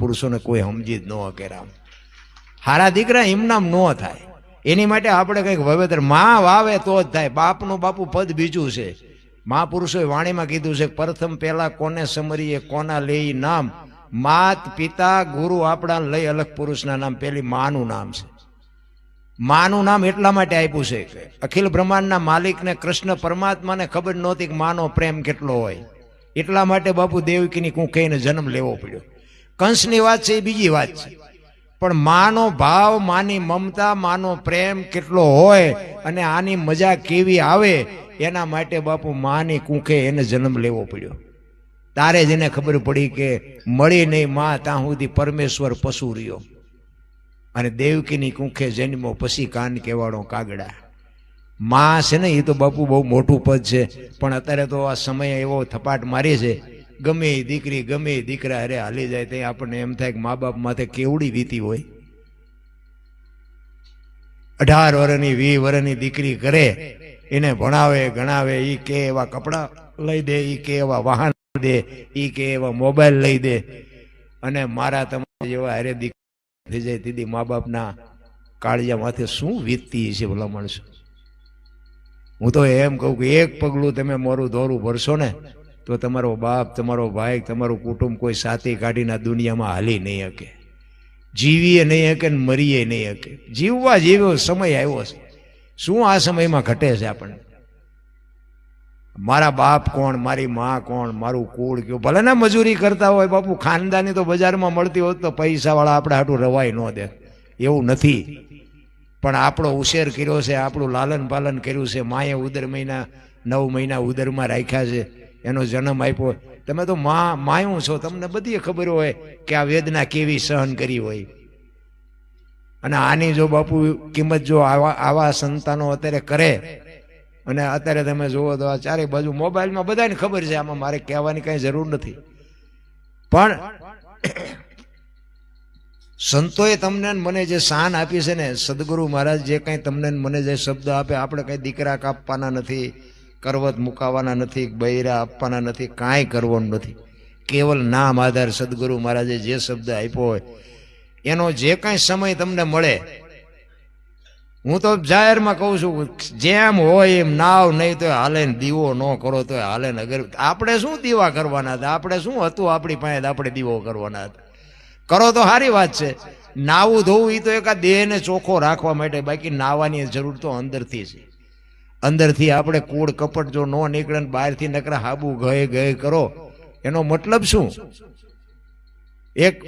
મહાપુરુષોને કોઈ સમજી જ ન શકે રામ. હારા દીકરા એમનામ ન થાય, એની માટે આપણે કંઈક વાવેતર માં વાવે તો જ થાય. બાપનું બાપુ પદ બીજું છે. મહાપુરુષોએ વાણીમાં કીધું છે પ્રથમ પહેલા કોને સમરીએ કોના લેઈ નામ, માત પિતા ગુરુ આપણા લઈ અલગ પુરુષના નામ. પેલી માનું નામ છે. માનું નામ એટલા માટે આપ્યું છે કે અખિલ બ્રહ્માંડના માલિકને કૃષ્ણ પરમાત્માને ખબર નહોતી કે માનો પ્રેમ કેટલો હોય, એટલા માટે બાપુ દેવકીની કુંખઈને જન્મ લેવો પડ્યો. કંસની વાત છે એ બીજી વાત છે, પણ માનો ભાવ, માની મમતા, માનો પ્રેમ કેટલો હોય અને આની મજા કેવી આવે એના માટે બાપુ માની કુંખે એને જન્મ લેવો પડ્યો. તારે જ એને ખબર પડી કે મળી નહીં માં ત્યાં સુધી પરમેશ્વર પશુ રહ્યો. અને દેવકીની કુંખે જન્મો પછી કાન કેવાડો કાગડા. માં છે ને એ તો બાપુ બહુ મોટું પદ છે, પણ અત્યારે તો આ સમય એવો થપાટ મારી છે, ગમે એ દીકરી ગમે એ દીકરા અરે હાલી જાય તે આપણને એમ થાય કે મા બાપ માથે કેવડી વીતી હોય. 18 વર્ષની 20 વર્ષની દીકરી કરે, એને ભણાવે ગણાવે, એ કે એવા કપડાં લઈ દે, એ કે એવા વાહન દે, એ કે એવા મોબાઈલ લઈ દે, અને મારા તમારા જેવા હારે દીકરી થઈ જાય દીદી મા બાપના કાળિયા માથે શું વીતતી છે ભલા માણસો. હું તો એમ કહું કે એક પગલું તમે મોરું દોરું ભરશો ને તો તમારો બાપ, તમારો ભાઈ, તમારું કુટુંબ કોઈ સાથી કાઢીને દુનિયામાં હાલી નહીં શકે, જીવીએ નહીં શકે ને મરીએ નહીં શકે. જીવવા જેવો સમય આવ્યો છે. શું આ સમયમાં ઘટે છે આપણને? મારા બાપ કોણ, મારી માં કોણ, મારું કુળ કયું, ભલે ને મજૂરી કરતા હોય બાપુ, ખાનદાની તો બજારમાં મળતી હોત તો પૈસાવાળા આપણે હાટું રવાય ન દે, એવું નથી. પણ આપણો ઉછેર કર્યો છે, આપણું લાલન પાલન કર્યું છે, માએ ઉદર મહિના 9 મહિના ઉદરમાં રાખ્યા છે, એનો જન્મ આપ્યો. તમે તો માયું છો, તમને બધી ખબર હોય કે આ વેદના કેવી સહન કરી હોય. અને આની જો બાપુ કિંમત જો આવા સંતાનો અત્યારે કરે, અને અત્યારે તમે જુઓ તો આ ચારે બાજુ મોબાઈલમાં બધાને ખબર છે, આમાં મારે કહેવાની કાંઈ જરૂર નથી. પણ સંતોએ તમને મને જે શાન આપી છે ને, સદગુરુ મહારાજ જે કાંઈ તમને મને જે શબ્દ આપે, આપણે કંઈ દીકરા કાપવાના નથી, કરવત મુકાવાના નથી, બૈરા આપવાના નથી, કાંઈ કરવાનું નથી. કેવલ નામ આધાર સદગુરુ મહારાજે જે શબ્દ આપ્યો હોય એનો જે કાંઈ સમય તમને મળે, હું તો જાહેરમાં કહું છું, જેમ હોય એમ નાવ, નહીં તો હાલે ને દીવો ન કરો તો હાલે ને. અગર આપણે શું દીવા કરવાના હતા, આપણે શું હતું આપણી પાસે આપણે દીવો કરવાના હતા? કરો તો સારી વાત છે. નાવું ધોવું એ તો એકા દેહને ચોખ્ખો રાખવા માટે, બાકી નાવાની જરૂર તો અંદરથી છે. અંદરથી આપણે કૂડ કપટ જો ન નીકળે ને બહારથી નકરા હાબુ ગયે ગયે કરો, એનો મતલબ શું? એક